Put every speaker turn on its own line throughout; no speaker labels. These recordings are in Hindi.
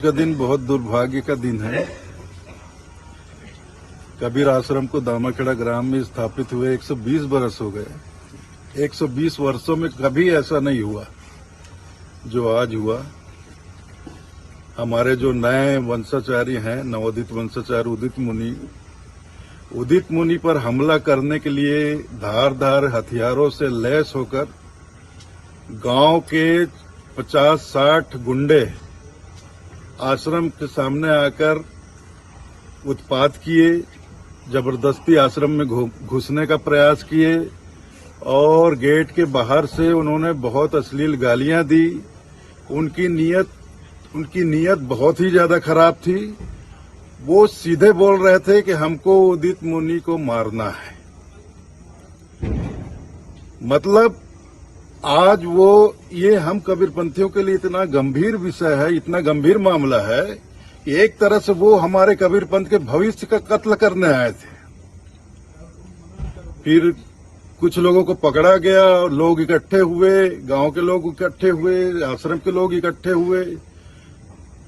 का दिन बहुत दुर्भाग्य का दिन है। कबीर आश्रम को दामाखेड़ा ग्राम में स्थापित हुए 120 बरस हो गए। 120 वर्षों में कभी ऐसा नहीं हुआ जो आज हुआ। हमारे जो नए वंशाचार्य हैं, नवोदित वंशाचार्य उदित मुनि पर हमला करने के लिए धारदार हथियारों से लैस होकर गांव के 50-60 गुंडे आश्रम के सामने आकर उत्पात किए, जबरदस्ती आश्रम में घुसने का प्रयास किए और गेट के बाहर से उन्होंने बहुत अश्लील गालियां दी। उनकी नीयत बहुत ही ज्यादा खराब थी। वो सीधे बोल रहे थे कि हमको उदित मुनि को मारना है। मतलब आज ये हम कबीरपंथियों के लिए इतना गंभीर विषय है, इतना गंभीर मामला है कि एक तरह से वो हमारे कबीरपंथ के भविष्य का कत्ल करने आए थे। फिर कुछ लोगों को पकड़ा गया, लोग इकट्ठे हुए, गांव के लोग इकट्ठे हुए, आश्रम के लोग इकट्ठे हुए।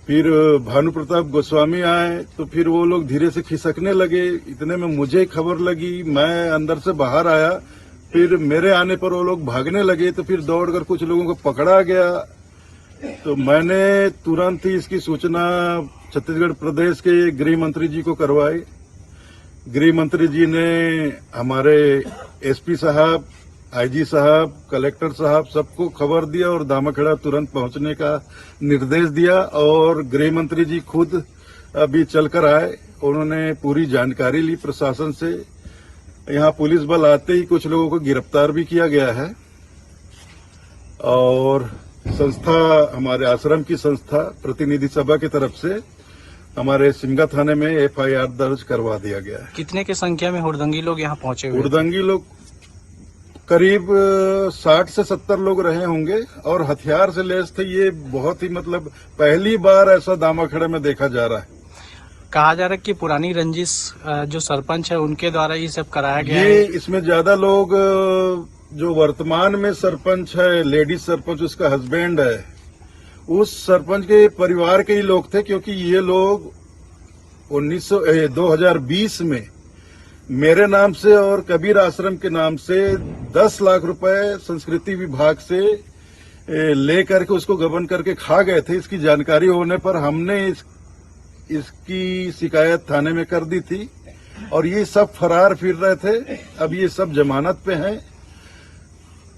फिर भानु प्रताप गोस्वामी आए तो फिर वो लोग धीरे से खिसकने लगे। इतने में मुझे खबर लगी, मैं अंदर से बाहर आया। फिर मेरे आने पर वो लोग भागने लगे तो फिर दौड़कर कुछ लोगों को पकड़ा गया। तो मैंने तुरंत ही इसकी सूचना छत्तीसगढ़ प्रदेश के गृह मंत्री जी को करवाई। गृह मंत्री जी ने हमारे एसपी साहब, आईजी साहब, कलेक्टर साहब सबको खबर दिया और दामाखेड़ा तुरंत पहुंचने का निर्देश दिया। और गृह मंत्री जी खुद अभी चलकर आए, उन्होंने पूरी जानकारी ली प्रशासन से। यहाँ पुलिस बल आते ही कुछ लोगों को गिरफ्तार भी किया गया है और संस्था, हमारे आश्रम की संस्था प्रतिनिधि सभा की तरफ से हमारे सिमगा थाने में एफआईआर दर्ज करवा दिया गया है।
कितने की संख्या में हुड़दंगी लोग यहाँ पहुंचे हुए?
हुड़दंगी लोग करीब 60 से 70 लोग रहे होंगे और हथियार से लैस थे। ये बहुत ही मतलब पहली बार ऐसा दामाखेड़ा में देखा जा रहा है।
कहा जा रहा है कि पुरानी रंजिश जो सरपंच है उनके द्वारा ये सब कराया गया
ये
है।
इसमें ज्यादा लोग जो वर्तमान में सरपंच है, लेडीज सरपंच, उसका हस्बैंड है, उस सरपंच के परिवार के ही लोग थे। क्योंकि ये लोग 2020 में मेरे नाम से और कबीर आश्रम के नाम से 10 लाख रुपए संस्कृति विभाग से लेकर के उसको गबन करके खा गए थे। इसकी जानकारी होने पर हमने इसकी शिकायत थाने में कर दी थी और ये सब फरार फिर रहे थे। अब ये सब जमानत पे हैं,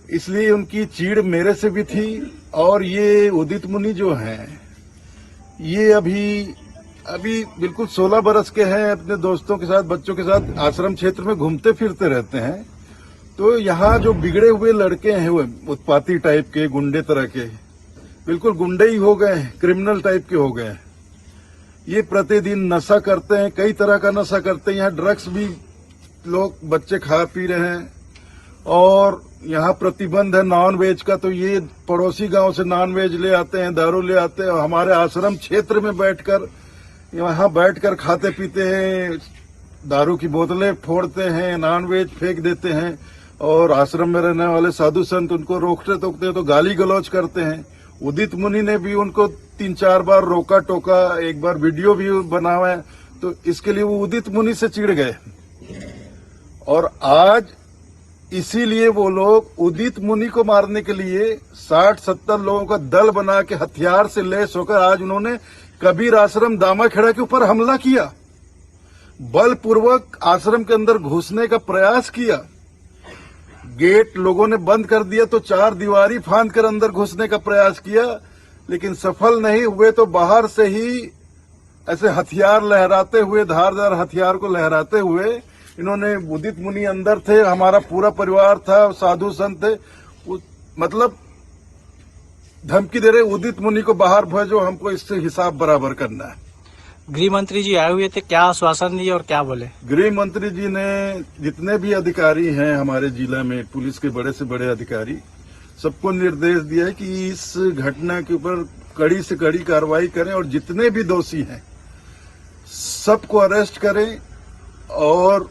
इसलिए उनकी चीड़ मेरे से भी थी। और ये उदित मुनि जो हैं, ये अभी बिल्कुल 16 बरस के हैं, अपने दोस्तों के साथ, बच्चों के साथ आश्रम क्षेत्र में घूमते फिरते रहते हैं। तो यहाँ जो बिगड़े हुए लड़के हैं, वो उत्पाती टाइप के, गुंडे तरह के, बिल्कुल गुंडे ही हो गए हैं, क्रिमिनल टाइप के हो गए हैं। ये प्रतिदिन नशा करते हैं, कई तरह का नशा करते हैं। यहाँ ड्रग्स भी लोग, बच्चे खा पी रहे हैं और यहाँ प्रतिबंध है नॉन वेज का। तो ये पड़ोसी गांव से नॉन वेज ले आते हैं, दारू ले आते हैं और हमारे आश्रम क्षेत्र में बैठकर खाते पीते हैं, दारू की बोतलें फोड़ते हैं, नॉन वेज फेंक देते हैं। और आश्रम में रहने वाले साधु संत उनको रोकते टोकते हैं तो गाली गलौज करते हैं। उदित मुनि ने भी उनको 3-4 बार रोका टोका, एक बार वीडियो भी बनावा है। तो इसके लिए वो उदित मुनि से चिढ़ गए और आज इसीलिए वो लोग उदित मुनि को मारने के लिए 60-70 लोगों का दल बना के हथियार से लैस होकर आज उन्होंने कबीर आश्रम दामाखेड़ा के ऊपर हमला किया। बलपूर्वक आश्रम के अंदर घुसने का प्रयास किया। गेट लोगों ने बंद कर दिया तो 4 दीवारी फांद कर अंदर घुसने का प्रयास किया, लेकिन सफल नहीं हुए। तो बाहर से ही ऐसे हथियार लहराते हुए, धारदार हथियार को लहराते हुए इन्होंने, उदित मुनि अंदर थे, हमारा पूरा परिवार था, साधु संत थे, मतलब धमकी दे रहे उदित मुनि को बाहर भेजो, हमको इससे हिसाब बराबर करना है।
गृह मंत्री जी आए हुए थे, क्या आश्वासन दिए और क्या बोले?
गृह मंत्री जी ने जितने भी अधिकारी हैं हमारे जिला में, पुलिस के बड़े से बड़े अधिकारी, सबको निर्देश दिया है कि इस घटना के ऊपर कड़ी से कड़ी कार्रवाई करें और जितने भी दोषी हैं सबको अरेस्ट करें और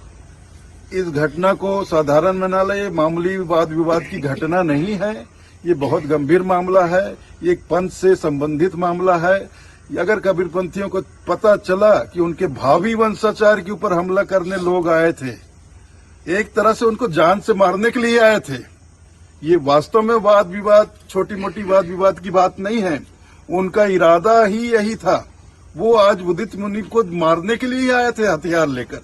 इस घटना को साधारण में न ले। मामूली वाद विवाद की घटना नहीं है, ये बहुत गंभीर मामला है। ये एक पंथ से संबंधित मामला है। अगर कबीरपंथियों को पता चला कि उनके भावी वंशाचार के ऊपर हमला करने लोग आए थे, एक तरह से उनको जान से मारने के लिए आए थे, ये वास्तव में वाद विवाद, छोटी मोटी वाद विवाद की बात नहीं है। उनका इरादा ही यही था। वो आज उदित मुनि को मारने के लिए ही आए थे हथियार लेकर।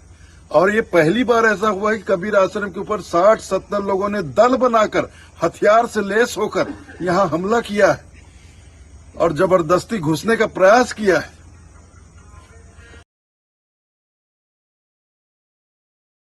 और ये पहली बार ऐसा हुआ है कि कबीर आश्रम के ऊपर 60-70 लोगों ने दल बनाकर हथियार से लैस होकर यहाँ हमला किया है और जबरदस्ती घुसने का प्रयास किया है।